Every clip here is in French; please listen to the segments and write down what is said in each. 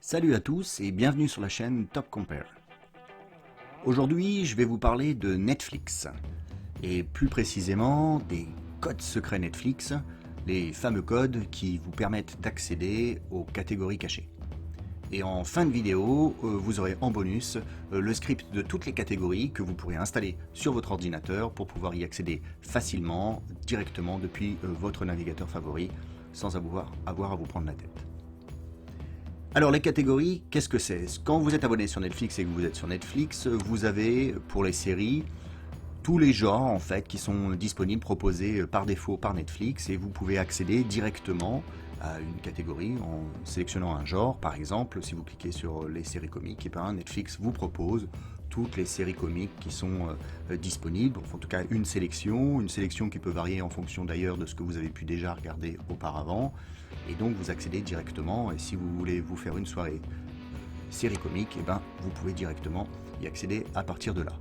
Salut à tous et bienvenue sur la chaîne Top Compare. Aujourd'hui, je vais vous parler de Netflix, et plus précisément des codes secrets Netflix, les fameux codes qui vous permettent d'accéder aux catégories cachées. Et en fin de vidéo, vous aurez en bonus le script de toutes les catégories que vous pourrez installer sur votre ordinateur pour pouvoir y accéder facilement, directement depuis votre navigateur favori, sans avoir à vous prendre la tête. Alors les catégories, qu'est-ce que c'est? Quand vous êtes abonné sur Netflix et que vous êtes sur Netflix, vous avez pour les séries tous les genres en fait qui sont disponibles, proposés par défaut par Netflix, et vous pouvez accéder directement à une catégorie en sélectionnant un genre. Par exemple, si vous cliquez sur les séries comiques, et bien Netflix vous propose toutes les séries comiques qui sont disponibles, en tout cas une sélection qui peut varier en fonction d'ailleurs de ce que vous avez pu déjà regarder auparavant. Et donc vous accédez directement, et si vous voulez vous faire une soirée série comique, et ben vous pouvez directement y accéder à partir de là.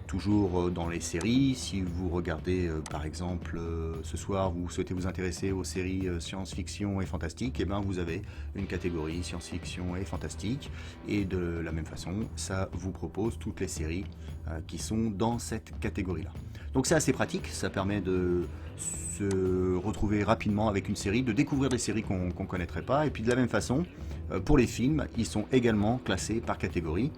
Toujours dans les séries, si vous regardez par exemple ce soir vous souhaitez vous intéresser aux séries science-fiction et fantastique, et ben vous avez une catégorie science-fiction et fantastique, et de la même façon ça vous propose toutes les séries qui sont dans cette catégorie là. Donc c'est assez pratique, ça permet de se retrouver rapidement avec une série, de découvrir des séries qu'on ne connaîtrait pas, et puis de la même façon pour les films, ils sont également classés par catégorie.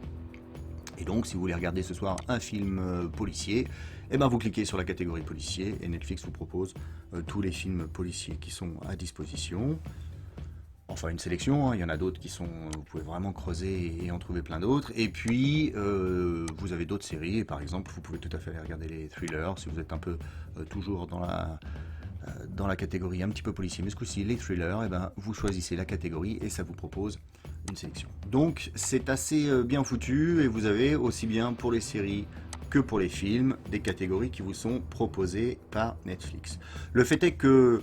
Et donc si vous voulez regarder ce soir un film policier, et ben vous cliquez sur la catégorie policier et Netflix vous propose tous les films policiers qui sont à disposition. Enfin une sélection, hein. Il y en a d'autres qui sont, vous pouvez vraiment creuser et en trouver plein d'autres. Et puis vous avez d'autres séries, et par exemple vous pouvez tout à fait aller regarder les thrillers si vous êtes un peu toujours dans la catégorie un petit peu policier, mais ce coup-ci les thrillers, et ben vous choisissez la catégorie et ça vous propose une sélection. Donc c'est assez bien foutu, et vous avez aussi bien pour les séries que pour les films des catégories qui vous sont proposées par Netflix. Le fait est que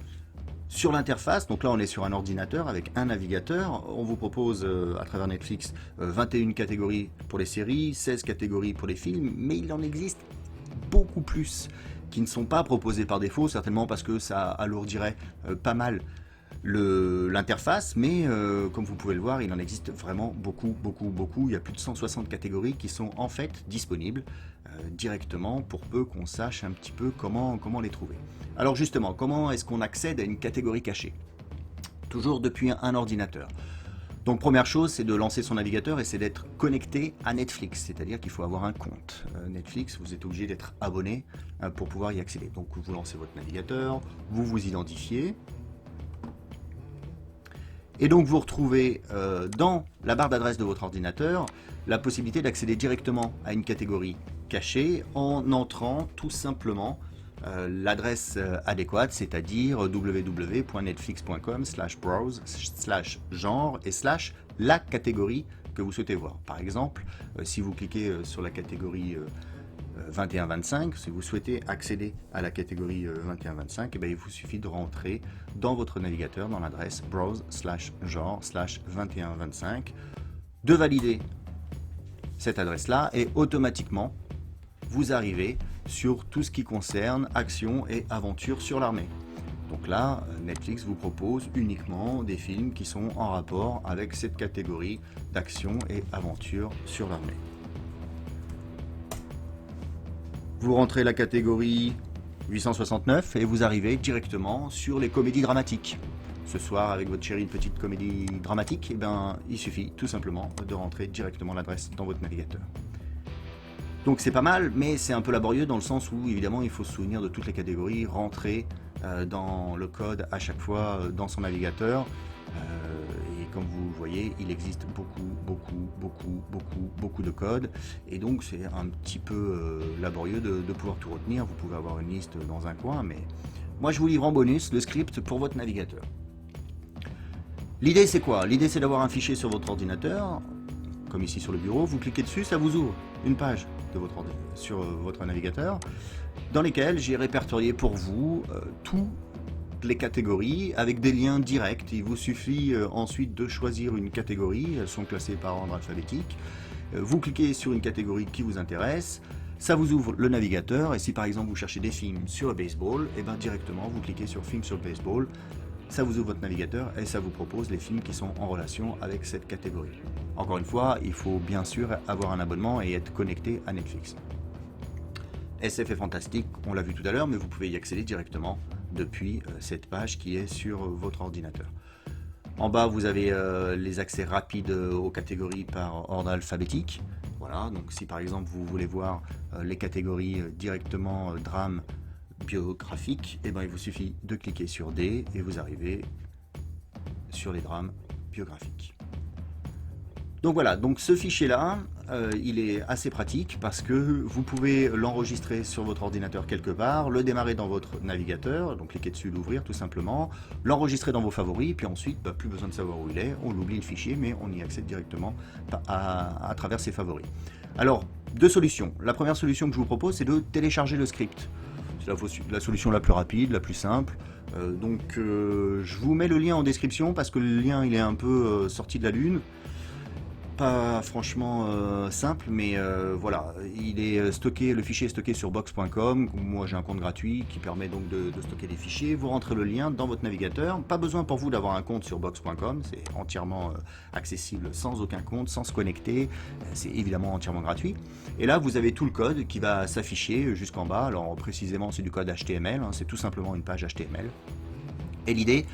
sur l'interface, donc là on est sur un ordinateur avec un navigateur, on vous propose à travers Netflix 21 catégories pour les séries, 16 catégories pour les films, mais il en existe beaucoup plus qui ne sont pas proposés par défaut, certainement parce que ça alourdirait pas mal l'interface, mais comme vous pouvez le voir, il en existe vraiment beaucoup. Il y a plus de 160 catégories qui sont en fait disponibles directement, pour peu qu'on sache un petit peu comment les trouver. Alors justement, comment est-ce qu'on accède à une catégorie cachée? Toujours depuis un ordinateur. Donc première chose, c'est de lancer son navigateur et c'est d'être connecté à Netflix, c'est-à-dire qu'il faut avoir un compte. Netflix, vous êtes obligé d'être abonné pour pouvoir y accéder. Donc vous lancez votre navigateur, vous vous identifiez, et donc vous retrouvez dans la barre d'adresse de votre ordinateur la possibilité d'accéder directement à une catégorie cachée en entrant tout simplement l'adresse adéquate, c'est-à-dire www.netflix.com/browse/genre et /la catégorie que vous souhaitez voir. Par exemple, si vous cliquez sur la catégorie 21-25, si vous souhaitez accéder à la catégorie 21-25, et bien il vous suffit de rentrer dans votre navigateur dans l'adresse browse/genre/21-25, de valider cette adresse-là, et automatiquement vous arrivez sur tout ce qui concerne action et aventure sur l'armée. Donc là, Netflix vous propose uniquement des films qui sont en rapport avec cette catégorie d'action et aventure sur l'armée. Vous rentrez la catégorie 869 et vous arrivez directement sur les comédies dramatiques. Ce soir, avec votre chérie, une petite comédie dramatique, et ben, il suffit tout simplement de rentrer directement l'adresse dans votre navigateur. Donc c'est pas mal, mais c'est un peu laborieux dans le sens où évidemment il faut se souvenir de toutes les catégories, rentrer dans le code à chaque fois dans son navigateur. Et comme vous voyez, il existe beaucoup de codes, et donc c'est un petit peu laborieux de pouvoir tout retenir. Vous pouvez avoir une liste dans un coin, mais moi je vous livre en bonus le script pour votre navigateur. L'idée c'est quoi? L'idée c'est d'avoir un fichier sur votre ordinateur, comme ici sur le bureau, vous cliquez dessus, ça vous ouvre une page de sur votre navigateur, dans lesquelles j'ai répertorié pour vous toutes les catégories avec des liens directs. Il vous suffit ensuite de choisir une catégorie, elles sont classées par ordre alphabétique. Vous cliquez sur une catégorie qui vous intéresse, ça vous ouvre le navigateur, et si par exemple vous cherchez des films sur le baseball, et bien directement vous cliquez sur film sur le baseball. ça vous ouvre votre navigateur et ça vous propose les films qui sont en relation avec cette catégorie. Encore une fois, il faut bien sûr avoir un abonnement et être connecté à Netflix. SF et fantastique, on l'a vu tout à l'heure, mais vous pouvez y accéder directement depuis cette page qui est sur votre ordinateur. En bas, vous avez les accès rapides aux catégories par ordre alphabétique. Voilà, donc si par exemple vous voulez voir les catégories directement drame biographique, et ben il vous suffit de cliquer sur D et vous arrivez sur les drames biographiques. Donc voilà, donc ce fichier-là, il est assez pratique parce que vous pouvez l'enregistrer sur votre ordinateur quelque part, le démarrer dans votre navigateur, donc cliquez dessus, l'ouvrir tout simplement, l'enregistrer dans vos favoris, puis ensuite, plus besoin de savoir où il est, on l'oublie le fichier, mais on y accède directement à travers ses favoris. Alors, deux solutions. La première solution que je vous propose, c'est de télécharger le script. C'est la solution la plus rapide, la plus simple. Je vous mets le lien en description parce que le lien il est un peu sorti de la lune. Pas franchement simple, mais voilà, il est stocké, le fichier est stocké sur box.com. Moi j'ai un compte gratuit qui permet donc de stocker des fichiers. Vous rentrez le lien dans votre navigateur. Pas besoin pour vous d'avoir un compte sur box.com, c'est entièrement accessible sans aucun compte, sans se connecter. C'est évidemment entièrement gratuit. Et là vous avez tout le code qui va s'afficher jusqu'en bas. Alors précisément c'est du code HTML, hein, c'est tout simplement une page HTML. Et l'idée,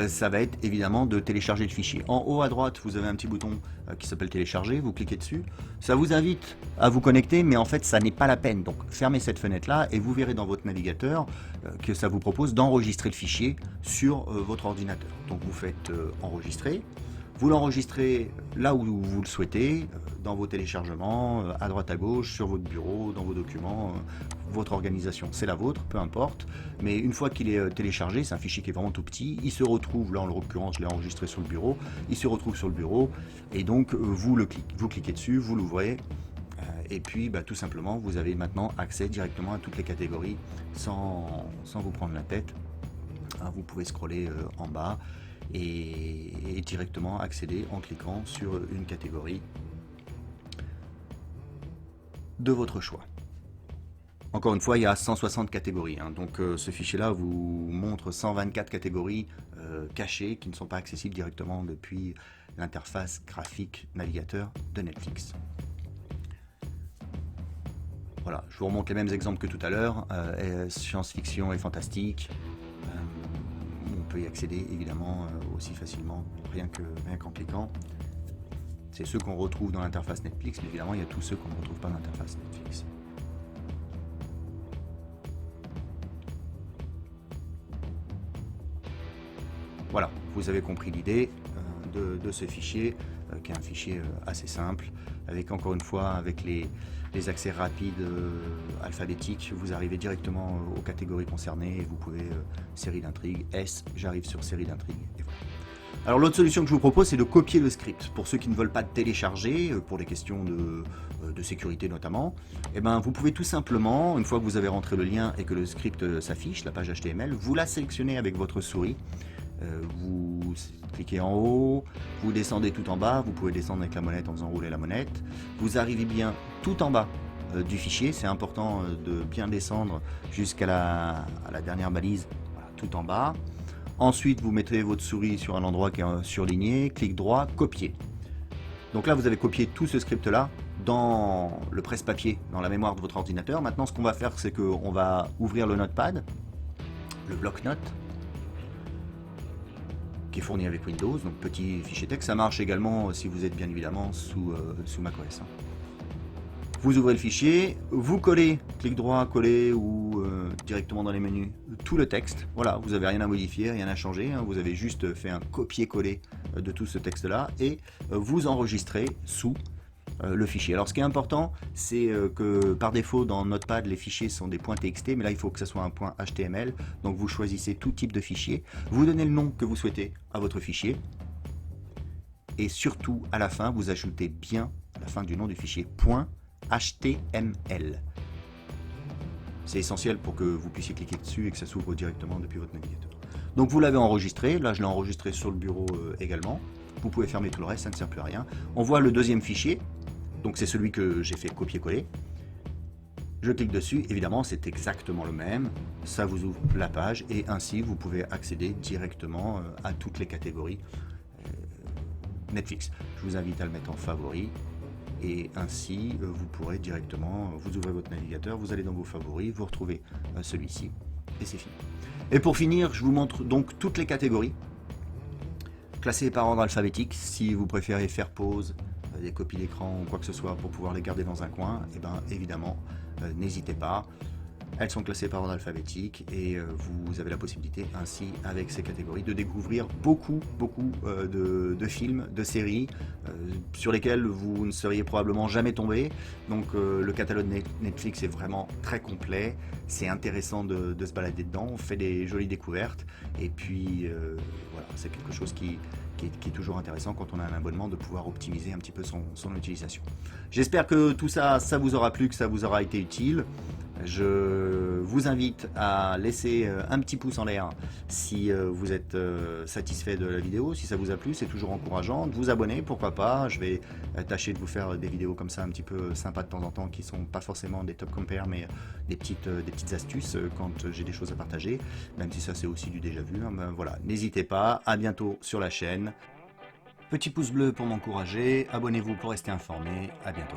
ça va être évidemment de télécharger le fichier. En haut à droite, vous avez un petit bouton qui s'appelle télécharger, vous cliquez dessus. Ça vous invite à vous connecter, mais en fait, ça n'est pas la peine. Donc, fermez cette fenêtre-là et vous verrez dans votre navigateur que ça vous propose d'enregistrer le fichier sur votre ordinateur. Donc, vous faites enregistrer. Vous l'enregistrez là où vous le souhaitez, dans vos téléchargements, à droite à gauche, sur votre bureau, dans vos documents, votre organisation, c'est la vôtre, peu importe. Mais une fois qu'il est téléchargé, c'est un fichier qui est vraiment tout petit, il se retrouve, là en l'occurrence je l'ai enregistré sur le bureau, il se retrouve sur le bureau, et donc vous cliquez dessus, vous l'ouvrez, et puis tout simplement vous avez maintenant accès directement à toutes les catégories sans vous prendre la tête. Vous pouvez scroller en bas, et directement accéder en cliquant sur une catégorie de votre choix. Encore une fois, il y a 160 catégories, hein, donc ce fichier-là vous montre 124 catégories cachées qui ne sont pas accessibles directement depuis l'interface graphique navigateur de Netflix. Voilà, je vous remonte les mêmes exemples que tout à l'heure, science-fiction et fantastique. On peut y accéder évidemment aussi facilement, rien qu'en cliquant. C'est ceux qu'on retrouve dans l'interface Netflix, mais évidemment il y a tous ceux qu'on ne retrouve pas dans l'interface Netflix. Voilà, vous avez compris l'idée de ce fichier, qui est un fichier assez simple, avec encore une fois, avec les accès rapides alphabétiques, vous arrivez directement aux catégories concernées et vous pouvez série d'intrigues, S, j'arrive sur série d'intrigues, et voilà. Alors l'autre solution que je vous propose, c'est de copier le script. Pour ceux qui ne veulent pas télécharger, pour des questions de sécurité notamment, eh ben, vous pouvez tout simplement, une fois que vous avez rentré le lien et que le script s'affiche, la page HTML, vous la sélectionnez avec votre souris. Vous cliquez en haut, vous descendez tout en bas, vous pouvez descendre avec la molette en faisant rouler la molette, vous arrivez bien tout en bas du fichier, c'est important de bien descendre jusqu'à la dernière balise, voilà, tout en bas. Ensuite vous mettez votre souris sur un endroit qui est surligné, clic droit, copier. Donc là vous avez copié tout ce script là dans le presse-papier, dans la mémoire de votre ordinateur. Maintenant ce qu'on va faire, c'est qu'on va ouvrir le notepad, le bloc-notes, qui est fourni avec Windows, donc petit fichier texte. Ça marche également si vous êtes bien évidemment sous macOS. Vous ouvrez le fichier, vous collez, clic droit, coller ou directement dans les menus, tout le texte. Voilà, vous n'avez rien à modifier, rien à changer, hein, vous avez juste fait un copier-coller de tout ce texte-là et vous enregistrez sous le fichier. Alors ce qui est important, c'est que par défaut dans Notepad les fichiers sont des points TXT, mais là il faut que ce soit un point HTML, donc vous choisissez tout type de fichier, vous donnez le nom que vous souhaitez à votre fichier, et surtout à la fin vous ajoutez bien à la fin du nom du fichier .html. C'est essentiel pour que vous puissiez cliquer dessus et que ça s'ouvre directement depuis votre navigateur. Donc vous l'avez enregistré, là je l'ai enregistré sur le bureau également. Vous pouvez fermer tout le reste, ça ne sert plus à rien. On voit le deuxième fichier, donc c'est celui que j'ai fait copier-coller. Je clique dessus, évidemment c'est exactement le même, ça vous ouvre la page et ainsi vous pouvez accéder directement à toutes les catégories Netflix. Je vous invite à le mettre en favori et ainsi vous pourrez directement, vous ouvrez votre navigateur, vous allez dans vos favoris, vous retrouvez celui-ci et c'est fini. Et pour finir, je vous montre donc toutes les catégories classées par ordre alphabétique. Si vous préférez faire pause, des copies d'écran ou quoi que ce soit pour pouvoir les garder dans un coin, et bien évidemment n'hésitez pas. Elles sont classées par ordre alphabétique et vous avez la possibilité ainsi avec ces catégories de découvrir beaucoup de films, de séries sur lesquels vous ne seriez probablement jamais tombé. Donc le catalogue Netflix est vraiment très complet, c'est intéressant de se balader dedans, on fait des jolies découvertes et puis voilà, c'est quelque chose qui est toujours intéressant quand on a un abonnement de pouvoir optimiser un petit peu son utilisation. J'espère que tout ça, ça vous aura plu, que ça vous aura été utile. Je vous invite à laisser un petit pouce en l'air si vous êtes satisfait de la vidéo, si ça vous a plu, c'est toujours encourageant. De vous abonner, pourquoi pas, je vais tâcher de vous faire des vidéos comme ça un petit peu sympas de temps en temps qui sont pas forcément des top compare mais des petites astuces quand j'ai des choses à partager, même si ça c'est aussi du déjà vu. Hein, ben voilà, n'hésitez pas, à bientôt sur la chaîne. Petit pouce bleu pour m'encourager, abonnez-vous pour rester informé, à bientôt.